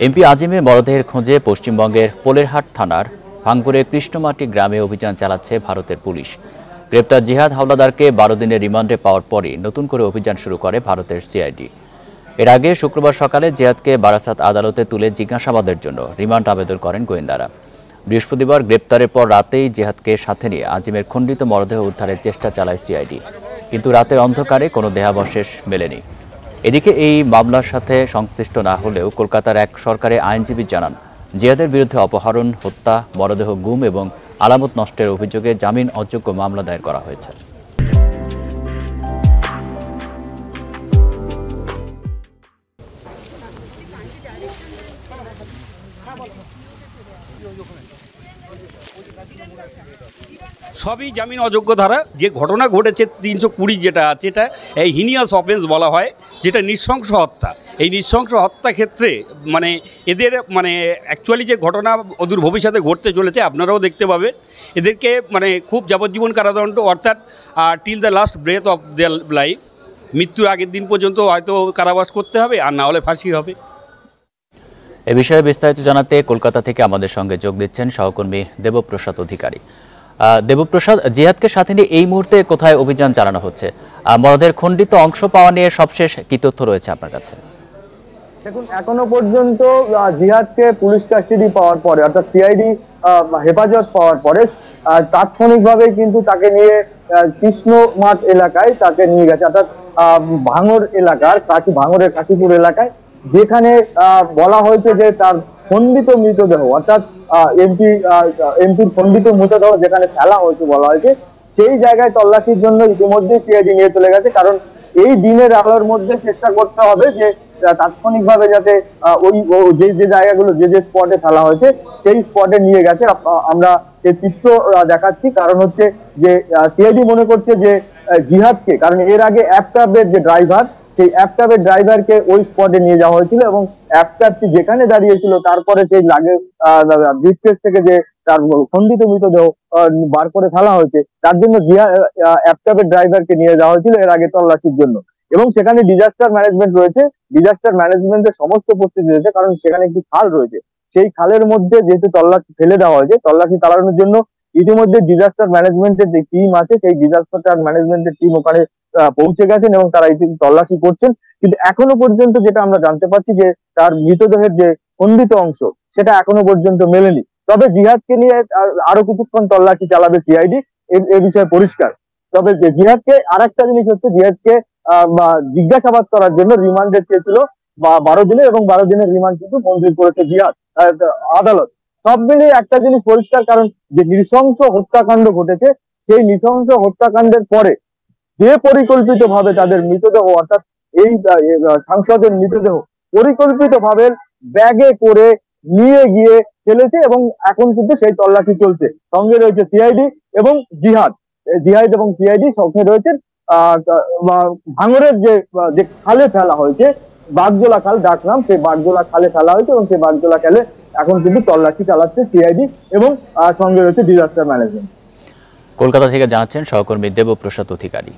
MP আজিমের মরদেহের খোঁজে পশ্চিমবঙ্গের পোলেরহাট থানার ভাঙপুরের কৃষ্ণমাটি গ্রামে অভিযান চালাচ্ছে ভারতের পুলিশ। গ্রেপ্তার জিহাদ হাওলাদারকে 12 দিনের রিমান্ডে পাওয়ার পরই নতুন করে অভিযান শুরু করে ভারতের সিআইডি। এর আগে শুক্রবার সকালে জিহাদকে বারাসাত আদালতে তুলে জিজ্ঞাসাবাদের জন্য রিমান্ড আবেদন করেন গোয়েন্দারা। বৃহস্পতিবার গ্রেপ্তারের পর রাতেই জিহাদকে সাথে নিয়ে আজিমের খণ্ডিত মরদেহ উদ্ধারের চেষ্টা চালায় সিআইডি, কিন্তু রাতের অন্ধকারে কোনো দেহাবশেষ মেলেনি। এদিকে এই মামলার সাথে সংশ্লিষ্ট না হলেও কলকাতার এক সরকারি আইনজীবী জানান, জিহাদের বিরুদ্ধে অপহরণ, হত্যা, মরদেহ গুম এবং আলামত নষ্টের অভিযোগে জামিন অযোগ্য মামলা দায়ের করা হয়েছে। সবই জামিন অযোগ্য ধারা। যে ঘটনা ঘটেছে 320 যেটা আছে, এটা এই হিনিয়াস অফেন্স বলা হয়, যেটা নৃশংস হত্যা। এই নৃশংস হত্যা ক্ষেত্রে এদের অ্যাকচুয়ালি যে ঘটনা অদূর ভবিষ্যতে ঘটতে চলেছে আপনারাও দেখতে পাবেন। এদেরকে খুব যাবজ্জীবন কারাদণ্ড, অর্থাৎ till the last breadth of their life, মৃত্যুর আগের দিন পর্যন্ত হয়তো কারাবাস করতে হবে, আর না হলে ফাঁসি হবে। এ বিষয়ে বিস্তারিত জানাতে কলকাতা থেকে আমাদের সঙ্গে যোগ দিচ্ছেন সহকর্মী দেবপ্রসাদ অধিকারী। দেবপ্রসাদ, জিহাদকে সাথে নিয়ে এই মুহূর্তে কোথায় অভিযান চালানো হচ্ছে? মরদেহের খণ্ডিত অংশ পাওয়া নিয়ে সবশেষ কি তথ্য রয়েছে আপনার কাছে? দেখুন, এখনো পর্যন্ত জিহাদকে পুলিশ কাস্টাডি পাওয়ার পরে, অর্থাৎ সিআইডি হেফাজত পাওয়ার পরে তাৎক্ষণিকভাবে কিন্তু তাকে নিয়ে কৃষ্ণমাঠ এলাকায় তাকে নিয়ে গেছে, অর্থাৎ ভাঙর এলাকার ভাঙরের কাশীপুর এলাকায়, যেখানে বলা হয়েছে যে তার খণ্ডিত মৃতদেহ, অর্থাৎ এমপির খণ্ডিত মৃতদেহ যেখানে ফেলা হয়েছে বলা হয়েছে, সেই জায়গায় তল্লাশির জন্য ইতিমধ্যে সিআইডি নিয়ে চলে গেছে। কারণ এই দিনের আলোর মধ্যে চেষ্টা করতে হবে যে তাৎক্ষণিকভাবে যাতে ওই যে জায়গাগুলো যে স্পটে ফেলা হয়েছে সেই স্পটে নিয়ে গেছে। আমরা এই চিত্র দেখাচ্ছি, কারণ হচ্ছে যে সিআইডি মনে করছে যে জিহাদকে, কারণ এর আগে অ্যাপটাবের যে ড্রাইভার, সেই অ্যাপটাবের ড্রাইভারকে ওই স্পটে নিয়ে যাওয়া হয়েছিল এবং অ্যাপটাবটি যেখানে দাঁড়িয়েছিল তারপরে সেই ব্রিফকেস থেকে যে তার খণ্ডিত মৃতদেহ বার করে ফেলা হয়েছে, তার জন্য অ্যাপটাবের ড্রাইভারকে নিয়ে যাওয়া হয়েছিল এর আগে তল্লাশির জন্য। এবং সেখানে ডিজাস্টার ম্যানেজমেন্ট রয়েছে, ডিজাস্টার ম্যানেজমেন্টের সমস্ত প্রস্তুতি রয়েছে, কারণ সেখানে একটি খাল রয়েছে। সেই খালের মধ্যে যেহেতু তল্লাশি ফেলে দেওয়া হয়েছে, তল্লাশি চালানোর জন্য ইতিমধ্যে ডিজাস্টার ম্যানেজমেন্টের যে টিম আছে সেই ডিজাস্টার ম্যানেজমেন্টের টিম ওখানে পৌঁছে গেছেন এবং তারা তল্লাশি করছেন। কিন্তু এখনো পর্যন্ত যেটা আমরা জানতে পারছি যে তার মৃতদেহের যে খণ্ডিত অংশ সেটা এখনো পর্যন্ত মেলেনি। তবে জিহাদকে নিয়ে আরো কিছুক্ষণ তল্লাশি চালাবে সিআইডি, এ বিষয়ে পরিষ্কার। তবে জিহাদকে আরেকটা জিনিস হচ্ছে, জিহাদকে জিজ্ঞাসাবাদ করার জন্য রিমান্ডে চেয়েছিল 12 দিনের, এবং 12 দিনের রিমান্ড কিন্তু মঞ্জুর করেছে জিহাদ আদালত। সব মিলিয়ে একটা জিনিস পরিষ্কার, কারণ যে নৃশংস হত্যাকাণ্ড ঘটেছে, সেই নৃশংস হত্যাকাণ্ডের পরে যে পরিকল্পিত ভাবে তাদের মৃতদেহ, অর্থাৎ এই সাংসদের মৃতদেহ পরিকল্পিত ভাবে ব্যাগে করে নিয়ে গিয়ে ফেলেছে এবং এখন কিন্তু সেই তল্লাশি চলছে। সঙ্গে রয়েছে সিআইডি এবং জিহাদ এবং সিআইডি সঙ্গে রয়েছেন ভাঙরের যে খালে ফেলা হয়েছে, বাগজোলা খাল ডাকনাম, সেই বাগজোলা খালে ফেলা হয়েছে এবং সেই বাগজোলা খালে এখন কিন্তু তল্লাশি চালাচ্ছে সিআইডি এবং সঙ্গে রয়েছে ডিজাস্টার ম্যানেজমেন্ট। কলকাতা থেকে জানাচ্ছেন সহকর্মী দেবপ্রসাদ অধিকারী।